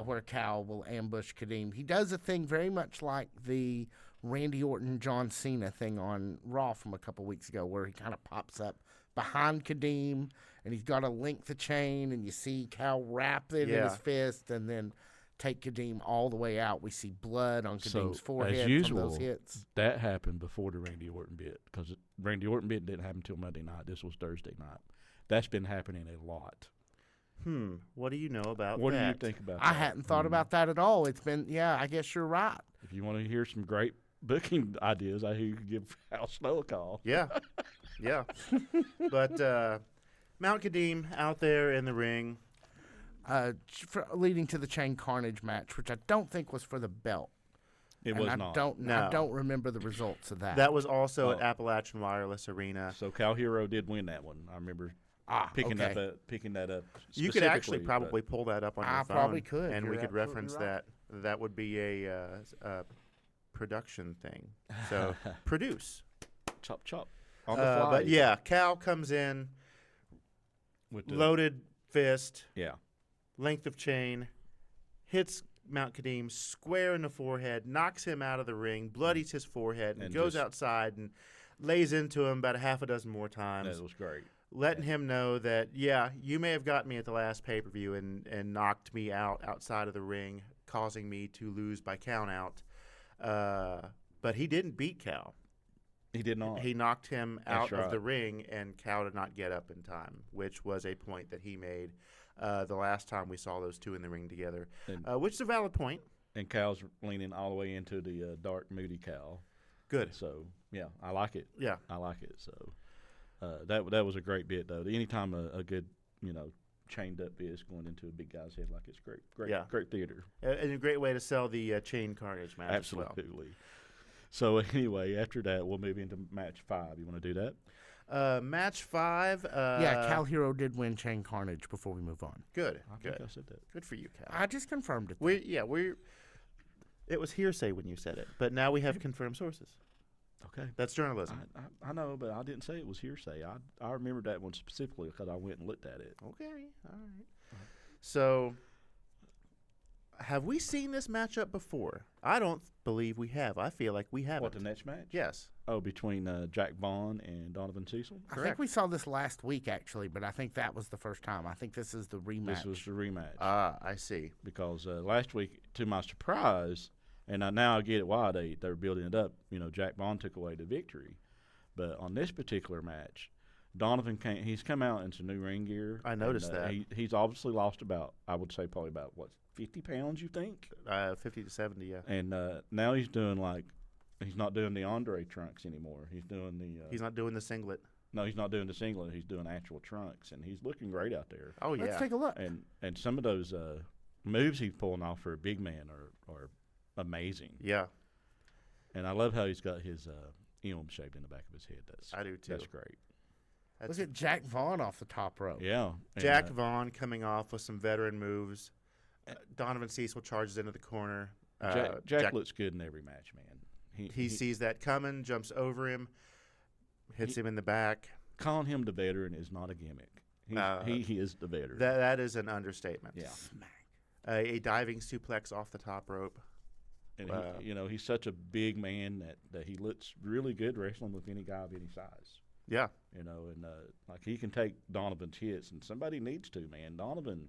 where Cal will ambush Kadeem. He does a thing very much like the Randy Orton, John Cena thing on Raw from a couple weeks ago, where he kind of pops up behind Kadeem, and he's got to link the chain, and you see Cal wrap it in Yeah. his fist, and then take Kadeem all the way out. We see blood on So, Kadeem's forehead as usual, from those hits. that happened before the Randy Orton bit, because Randy Orton bit didn't happen until Monday night. This was Thursday night. That's been happening a lot. What do you know about What that? do you think about I that? hadn't thought about that at all. It's been, I guess you're right. If you want to hear some great booking ideas, I hear you could give Al Snow a call. Yeah, yeah. But Mount Kadeem out there in the ring. Leading to the Chain Carnage match, which I don't think was for the belt. It And was I not. I don't remember the results of that. That was also Oh. at Appalachian Wireless Arena. So Cal Hero did win that one. I remember picking that up. You could actually specifically, probably pull that up on your I phone. probably could. And You're we could absolutely reference right. that. That would be a production thing. So produce. chop chop on the fly. But yeah, Cal comes in, with the, loaded fist, yeah. length of chain, hits Mount Kadeem square in the forehead, knocks him out of the ring, bloodies his forehead, and goes just- outside and lays into him about a half a dozen more times, That was great. letting him know that, you may have got me at the last pay-per-view and knocked me out outside of the ring, causing me to lose by count-out. But he didn't beat Cal. He did not. He knocked him That's out of the right. ring, and Cal did not get up in time, which was a point that he made the last time we saw those two in the ring together, And- which is a valid point. And Cal's leaning all the way into the dark, moody Cal. Good. So, yeah, I like it. Yeah. I like it. So, that was a great bit, though. Anytime a good, chained up bit is going into a big guy's head, like it's great. Yeah. Great theater. And a great way to sell the Chain Carnage match as well. Absolutely. So, anyway, after that, we'll move into match 5. You want to do that? Match 5. Cal Hero did win Chain Carnage before we move on. Good. I Good. think I said that. Good for you, Cal. I just confirmed it. It was hearsay when you said it, but now we have confirmed sources. Okay. That's journalism. I know, but I didn't say it was hearsay. I remember that one specifically because I went and looked at it. Okay. All right. So, have we seen this matchup before? I don't believe we have. I feel like we haven't. What, the next match? Yes. Oh, between Jack Vaughn and Donovan Cecil? I think we saw this last week, actually, but I think that was the first time. I think this is the rematch. This was the rematch. I see. Because last week, to my surprise, and now I get it why they're building it up, Jack Vaughn took away the victory. But on this particular match, Donovan he's come out in some new ring gear. I noticed that. He's obviously lost I would say probably about, 50 pounds, you think? 50 to 70, yeah. And now he's doing he's not doing the Andre trunks anymore. He's doing the. He's not doing the singlet. No, he's not doing the singlet. He's doing actual trunks, and he's looking great out there. Oh, yeah. Let's take a look. And some of those moves he's pulling off for a big man are amazing. Yeah, And I love how he's got his elm shaped in the back of his head. I do too. That's great. Look at Jack Vaughn off the top rope. Yeah. Jack Vaughn coming off with some veteran moves. Donovan Cecil charges into the corner. Jack looks good in every match, man. He sees that coming, jumps over him, hits him in the back. Calling him the veteran is not a gimmick. He is the veteran. That is an understatement. Yeah. A diving suplex off the top rope. And he's such a big man that he looks really good wrestling with any guy of any size. Yeah. Like he can take Donovan's hits, and somebody needs to, man. Donovan,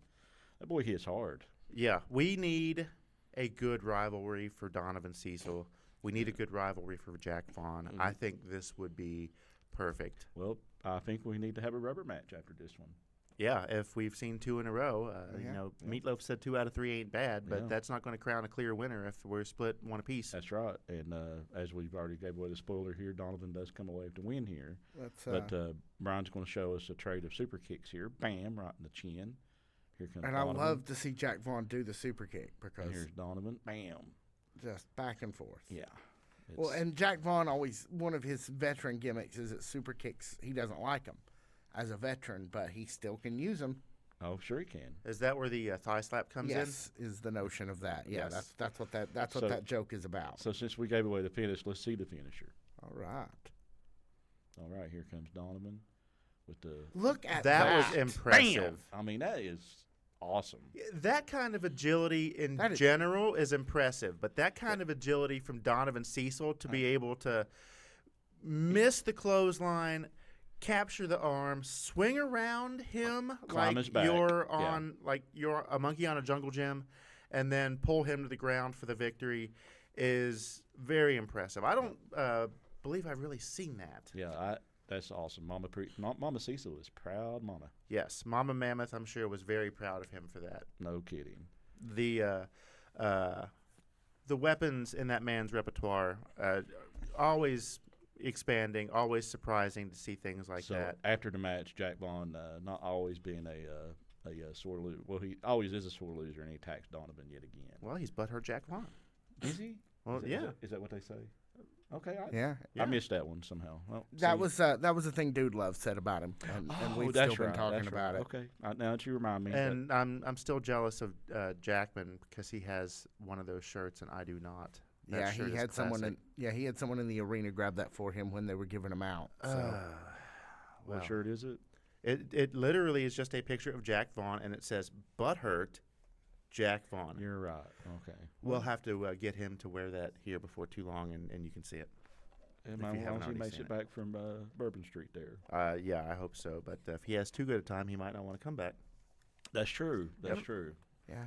that boy hits hard. Yeah. We need a good rivalry for Donovan Cecil. We need a good rivalry for Jack Vaughn. I think this would be perfect. Well, I think we need to have a rubber match after this one. Yeah, if we've seen 2 in a row, Meatloaf said 2 out of 3 ain't bad, but that's not going to crown a clear winner if we're split one apiece. That's right. And as we've already gave away the spoiler here, Donovan does come away with the win here. But Brian's going to show us a trade of super kicks here. Bam, right in the chin. Here comes Donovan. I love to see Jack Vaughn do the super kick because and here's Donovan. Bam. Just back and forth. Yeah. Well, and Jack Vaughn always, one of his veteran gimmicks is that super kicks, he doesn't like them as a veteran, but he still can use them. Oh, sure he can. Is that where the thigh slap comes in? Yes, is the notion of that. Yeah, Yes. that's what that joke is about. So since we gave away the finish, let's see the finisher. All right. All right, here comes Donovan with the. Look at That was impressive. Bam! I mean, that is awesome. That kind of agility in general is impressive, but that kind of agility from Donovan Cecil to be able to miss the clothesline, capture the arm, swing around him Climb his back. like you're a monkey on a jungle gym, and then pull him to the ground for the victory is very impressive. I don't believe I've really seen that. Yeah, that's awesome. Mama Cecil is proud mama. Yes, Mama Mammoth, I'm sure, was very proud of him for that. No kidding. The weapons in that man's repertoire, always expanding, always surprising to see things like that. After the match, Jack Vaughn, not always being a sore loser. Well, he always is a sore loser, and he attacks Donovan yet again. Well, he's butthurt Jack Vaughn. Is he? Well, Is that what they say? Okay. I I missed that one somehow. Well, that was the thing Dude Love said about him, and we've still been talking about it. Okay, now that you remind me. And I'm still jealous of Jackman because he has one of those shirts and I do not. That He had someone in the arena grab that for him when they were giving him out. So. What shirt is it? It literally is just a picture of Jack Vaughn, and it says "Butthurt Jack Vaughn." You're right. Okay. We'll have to get him to wear that here before too long, and you can see it. As long as he makes it back from Bourbon Street there. Yeah, I hope so. But if he has too good a time, he might not want to come back. That's true. That's true. Yeah,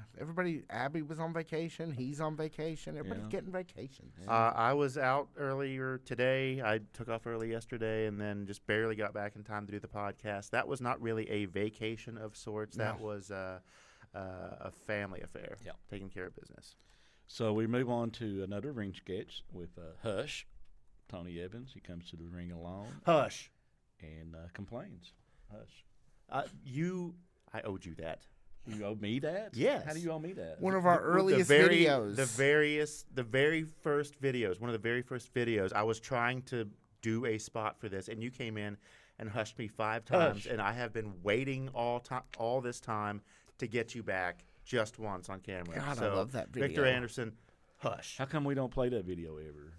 Abby was on vacation. He's on vacation. Everybody's getting vacations. I was out earlier today. I took off early yesterday and then just barely got back in time to do the podcast. That was not really a vacation of sorts. No. That was a family affair, taking care of business. So we move on to another ring sketch with Hush. Tony Evans, he comes to the ring alone. Hush. And complains. Hush. I owed you that. You owe me that? Yes. How do you owe me that? One of our earliest videos. One of the very first videos, I was trying to do a spot for this, and you came in and hushed me 5 times, and I have been waiting all this time to get you back just once on camera. God, so, I love that video. Victor Anderson, hush. How come we don't play that video ever?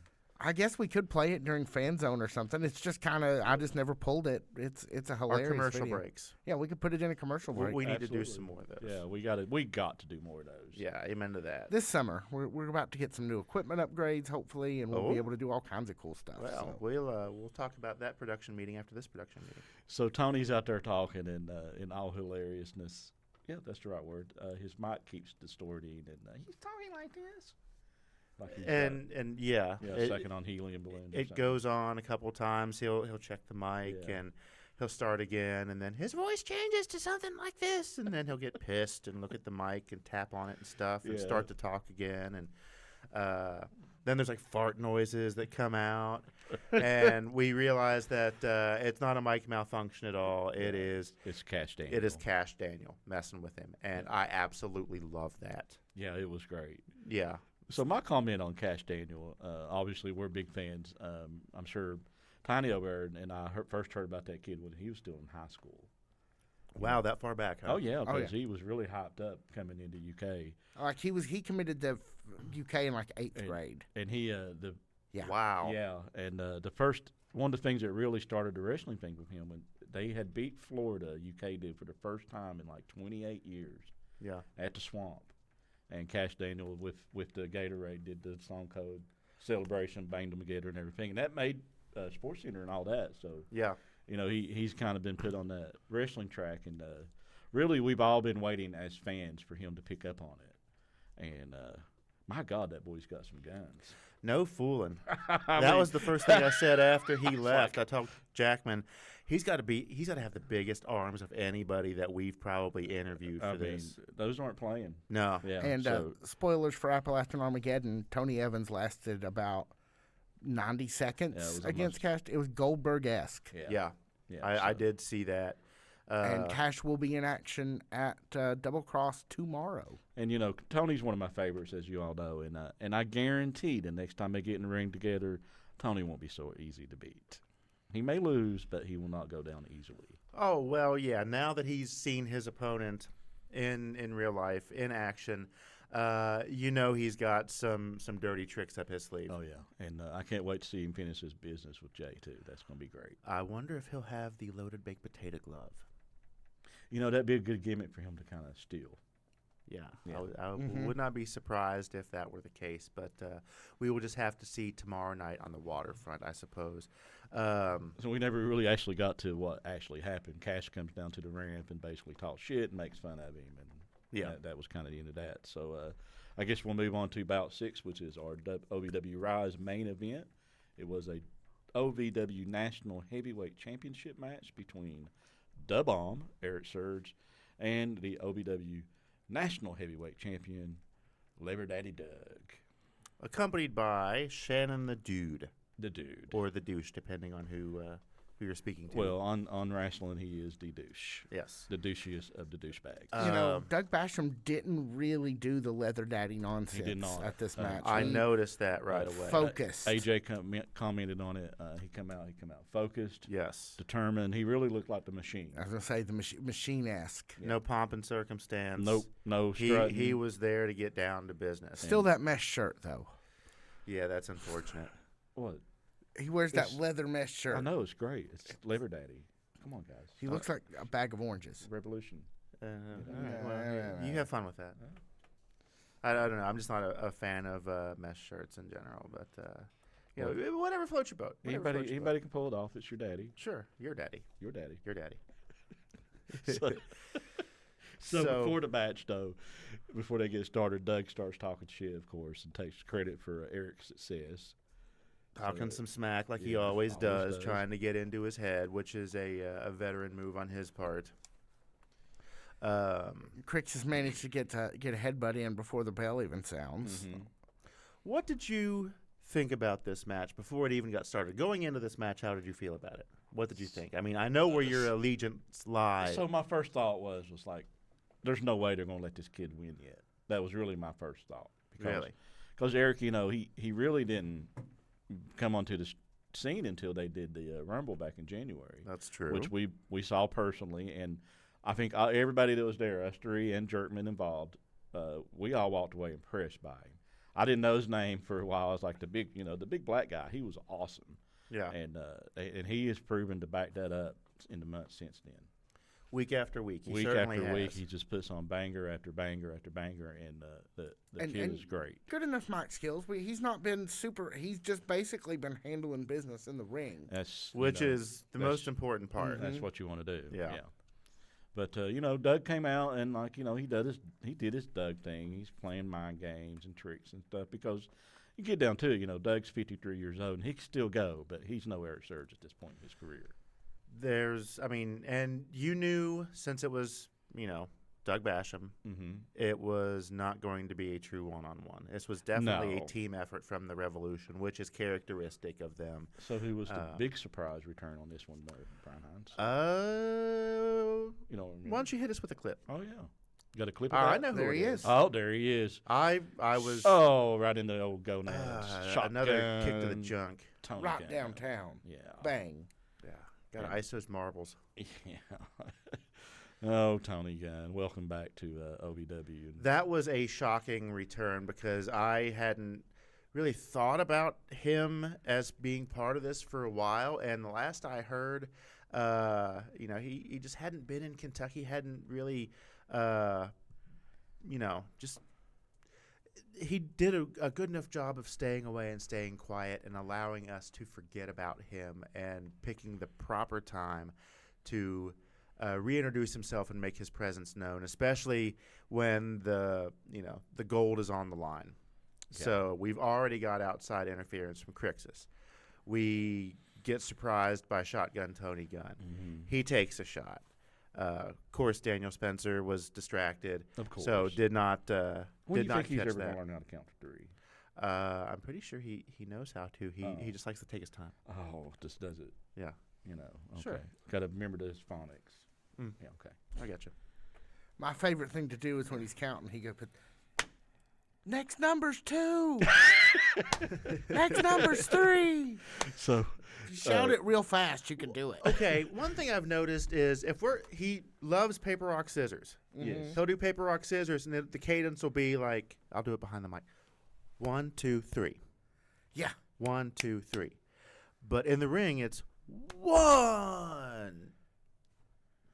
I guess we could play it during Fan Zone or something. It's just kind of, I just never pulled it. It's a hilarious Our commercial video. breaks. Yeah, we could put it in a commercial break. We need to do some more of those. Yeah, we got to do more of those. Yeah, amen to that. This summer, we're about to get some new equipment upgrades, hopefully, and we'll be able to do all kinds of cool stuff. Well, we'll talk about that production meeting after this production meeting. So Tony's out there talking in all hilariousness. Yeah, that's the right word. His mic keeps distorting, and he's talking like this. Like Second on helium balloon. It goes on a couple times. He'll check the mic and he'll start again, and then his voice changes to something like this, and then he'll get pissed and look at the mic and tap on it and stuff and start to talk again, and then there's like fart noises that come out, and we realize that it's not a mic malfunction at all. It's Cash Daniel. It is Cash Daniel messing with him, and I absolutely love that. Yeah, it was great. Yeah. So my comment on Cash Daniel, obviously we're big fans. I'm sure Tiny over there, and I first heard about that kid when he was still in high school. Wow, that far back, huh? Oh yeah, Oh, because yeah. he was really hyped up coming into UK, Like he committed to UK in like 8th grade. and he the Yeah. Wow. yeah, and the first one of the things that really started the wrestling thing with him when they had beat Florida, UK did for the first time in like 28 years Yeah. at the Swamp, and Cash Daniel with the Gatorade did the Stone Cold celebration, banged them together and everything, and that made Sports Center and all that. So Yeah. you know, he's kind of been put on that wrestling track, and really we've all been waiting as fans for him to pick up on it. And my God, that boy's got some guns. No fooling. I That mean, was the first thing I said after he left. I told Jackman, he's got to have the biggest arms of anybody that we've probably interviewed for I mean, this. those aren't playing. No. Yeah, And so, spoilers for Appalachian Armageddon, Tony Evans lasted about 90 seconds Yeah, it was against Cash. It was Goldberg-esque. Yeah. yeah, I so- did see that. And Cash will be in action at Double Cross tomorrow. And you know, Tony's one of my favorites, as you all know, and I guarantee the next time they get in the ring together, Tony won't be so easy to beat. He may lose, but he will not go down easily. Oh, well, yeah. Now that he's seen his opponent in real life, in action, he's got some dirty tricks up his sleeve. Oh yeah, and I can't wait to see him finish his business with Jay too. That's going to be great. I wonder if he'll have the loaded baked potato glove. You know, that'd be a good gimmick for him to kind of steal. Yeah, Yeah. I would not be surprised if that were the case, but we will just have to see tomorrow night on the waterfront, I suppose. So we never really actually got to what actually happened. Cash comes down to the ramp and basically talks shit and makes fun of him, and Yeah. that was kind of the end of that. So I guess we'll move on to Bout 6, which is our OVW Rise main event. It was a OVW National Heavyweight Championship match between Da Bomb, Eric Surge, and the OVW National Heavyweight Champion, Lever Daddy Doug. Accompanied by Shannon the Dude, The dude. or the douche, depending on who you're speaking to. Well, on wrestling, he is the douche. yes. The douchiest of the douchebags. Doug Basham didn't really do the leather daddy nonsense not. at this match. I He noticed that right away. focused. AJ commented on it. He come out focused, Yes. determined. He really looked like the machine. I was gonna say the machine-esque. No pomp and circumstance. Nope, no He strutting. was there to get down to business. Still that mesh shirt though. Yeah, that's unfortunate. What? He wears that It's- leather mesh shirt. I know, it's great. It's Lever Daddy. Come on, guys. He looks like a bag of oranges. Revolution. All right, well, you have fun with that. I don't know. I'm just not a fan of mesh shirts in general, but whatever floats your boat. Whatever floats your Anybody can pull it off. It's your daddy. boat. Sure, your daddy. Your daddy. Your daddy. So before the match, though, before they get started, Doug starts talking shit, of course, and takes credit for Eric's success. Talking some smack like he yeah, always always does, does. trying to get into his head, which is a veteran move on his part. Crix has managed to get a headbutt in before the bell even sounds. Mm-hmm. What did you think about this match before it even got started? Going into this match, how did you feel about it? What did you think? I mean, I know where your allegiance lies. So my first thought was like, there's no way they're going to let this kid win yet. That was really my first thought. Really? Because Eric, he really didn't come onto the scene until they did the Rumble back in January. That's true. Which we saw personally, and I think everybody that was there, us three and Jerkman involved, we all walked away impressed by him. I didn't know his name for a while. I was like the big black guy. He was awesome. Yeah. And he has proven to back that up in the months since then. Week after week. He Week certainly after has. week, he just puts on banger after banger after banger, and the kid is great. Good enough mic skills, but he's not been super. He's just basically been handling business in the ring. Which is the most important part. That's what you want to do. Yeah. But Doug came out and he did his Doug thing. He's playing mind games and tricks and stuff because you get down to it. Doug's 53 years old and he can still go, but he's no Eric Surge at this point in his career. And you knew since it was, Doug Basham, it was not going to be a true one-on-one. This was definitely a team effort from the Revolution, which is characteristic of them. So who was the big surprise return on this one, Brian Hines? Why You know what I mean? don't you hit us with a clip? Oh, yeah. Got a clip of I that? know who There it he is. is. Oh, there he is. I was Oh, right in the old gonads. another kick to the Shotgun, junk. Tony Right Khan. downtown. Yeah. Bang. Yeah, gotta ice those marbles. Yeah. Oh, Tony Gunn, welcome back to OVW. That was a shocking return because I hadn't really thought about him as being part of this for a while. And the last I heard, he just hadn't been in Kentucky, hadn't really, just he did a good enough job of staying away and staying quiet and allowing us to forget about him and picking the proper time to reintroduce himself and make his presence known, especially when the gold is on the line. Okay. So we've already got outside interference from Crixus. We get surprised by Shotgun Tony Gunn. Mm-hmm. He takes a shot. Of course, Daniel Spencer was distracted, of course, so did not when did not think he's catch ever that. Gonna learn how to count to three? I'm pretty sure he knows how to. He just likes to take his time. Oh, just does it. Yeah. Okay. Sure. Got to remember those phonics. Mm. Yeah, okay. I got you. My favorite thing to do is when he's counting, he goes, next number's 2. Next number's 3. So if you shout it real fast, you can do it. Okay, one thing I've noticed is he loves paper, rock, scissors. Mm-hmm. Yes. He'll do paper, rock, scissors, and the cadence will be like, I'll do it behind the mic. 1, 2, 3. Yeah. 1, 2, 3. But in the ring, it's 1,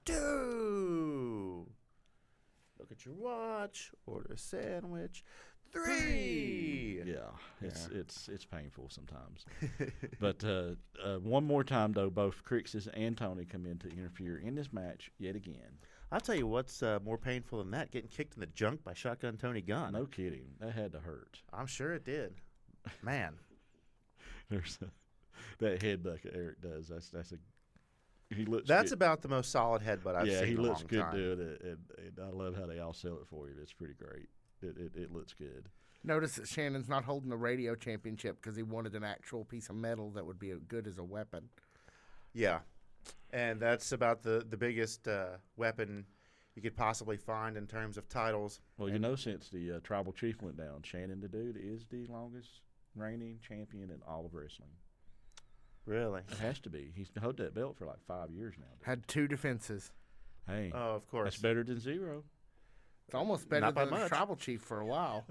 2. Look at your watch. Order a sandwich. 3. Yeah, it's painful sometimes. But one more time though, both Crixus and Tony come in to interfere in this match yet again. I'll tell you what's more painful than that: getting kicked in the junk by Shotgun Tony Gunn. No kidding, that had to hurt. I'm sure it did. Man, there's that headbutt that Eric does. He looks. That's good. about the most solid headbutt I've seen. Yeah, he in a looks long good time. doing it, and I love how they all sell it for you. It's pretty great. It looks good. Notice that Shannon's not holding the radio championship because he wanted an actual piece of metal that would be good as a weapon. Yeah, and that's about the biggest weapon you could possibly find in terms of titles. Well, since the tribal chief went down, Shannon the Dude is the longest reigning champion in all of wrestling. Really? It has to be. He's held that belt for like 5 years now. Dude. Had 2 defenses. Hey, Oh, of course. that's better than 0. It's almost better Not by than the much. tribal chief for a while.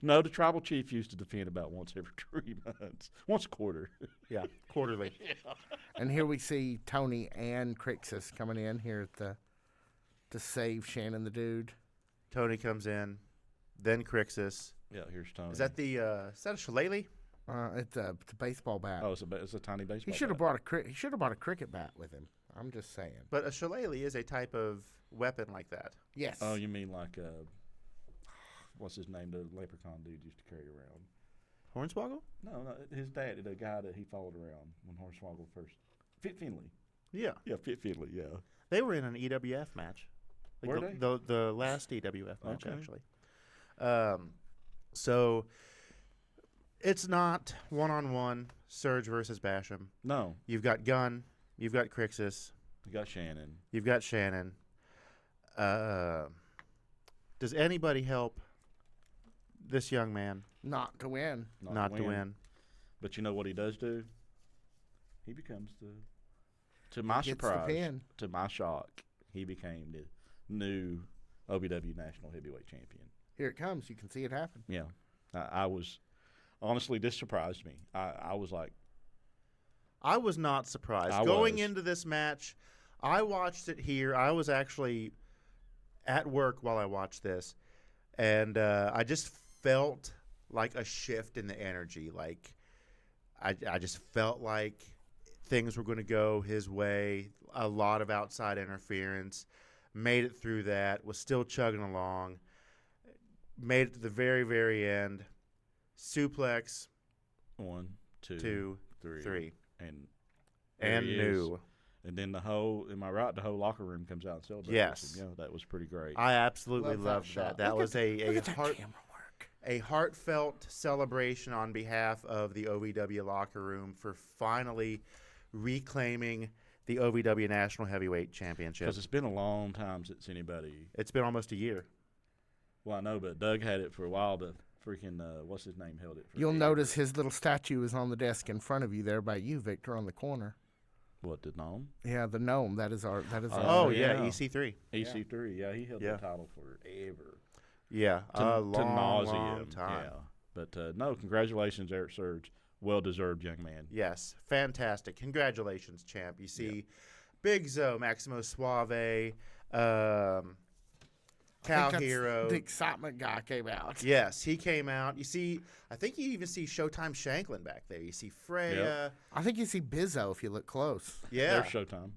No, the tribal chief used to defend about once every 3 months, once a quarter. Yeah, quarterly. And here we see Tony and Crixus coming in here to save Shannon the Dude. Tony comes in, then Crixus. Yeah, here's Tony. Is that a shillelagh? It's a baseball bat. Oh, it's a tiny baseball. He should have bat. brought a cricket bat with him. I'm just saying. But a shillelagh is a type of weapon like that. Yes. Oh, you mean like what's his name? The leprechaun dude used to carry around. Hornswoggle? No, his dad, the guy that he followed around when Hornswoggle first. Fit Finley. Yeah. Yeah, Fit Finley. Yeah. They were in an EWF match. Were the, they? The last EWF match, Okay. actually. So it's not one-on-one Surge versus Basham. No, You've got Gunn. You've got Crixus. you got Shannon. You've got Shannon. Does anybody help this young man Not to win. not to win? But you know what he does do? He becomes to my Gets the surprise, pin. to my shock, he became the new OVW National Heavyweight Champion. Here it comes. You can see it happen. Yeah. I was, honestly, this surprised me. I was like, I was not surprised. I Going was. into this match, I watched it here. I was actually at work while I watched this, and I just felt like a shift in the energy. Like I just felt like things were going to go his way. A lot of outside interference. Made it through that. Was still chugging along. Made it to the very, very end. Suplex. 1, 2, 2, 3. 3. And And there he is. new. And then the whole locker room comes out and celebrates. Yes. him. Yeah, that was pretty great. I absolutely Love that loved shot. that. That Look was Look at that camera work. a heartfelt celebration on behalf of the OVW locker room for finally reclaiming the OVW National Heavyweight Championship. Because it's been a long time since anybody. It's been almost a year. Well, I know, but Doug had it for a while, but freaking, what's his name, held it for You'll a year. notice his little statue is on the desk in front of you there by you, Victor, on the corner. What, the gnome? Yeah, the gnome. That is our. Oh, yeah. EC3. EC3, yeah, he held the title forever. Yeah, a long time. Yeah. But, no, congratulations, Eric Surge. Well-deserved young man. Yes, fantastic. Congratulations, champ. You see Big Zo, Maximo Suave, Cow Hero. The excitement guy came out. Yes, he came out. You see, I think you even see Showtime Shanklin back there. You see Freya. Yep. I think you see Bizzo if you look close. Yeah. There's Showtime.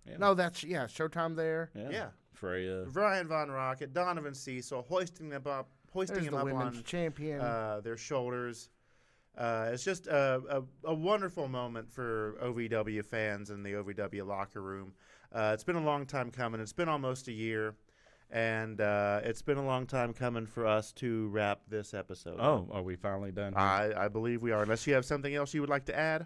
Yeah. No, that's Showtime there. Yeah. Freya. Ryan Von Rocket, Donovan Cecil, hoisting him up There's the on women's champion. their shoulders. It's just a wonderful moment for OVW fans in the OVW locker room. It's been a long time coming. It's been almost a year, and it's been a long time coming for us to wrap this episode. Oh, are we finally done? I believe we are. Unless you have something else you would like to add.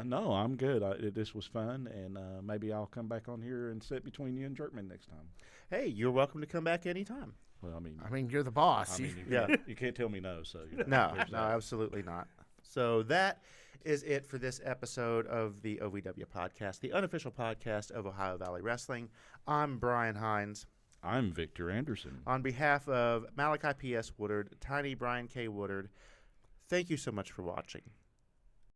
No, I'm good. This was fun, and maybe I'll come back on here and sit between you and Jerkman next time. Hey, you're welcome to come back anytime. Well, I mean, you're the boss. you can't tell me no. So No, absolutely not. So that is it for this episode of the OVW podcast, the unofficial podcast of Ohio Valley Wrestling. I'm Brian Hines. I'm Victor Anderson. On behalf of Malachi P.S. Woodard, Tiny Brian K. Woodard, thank you so much for watching.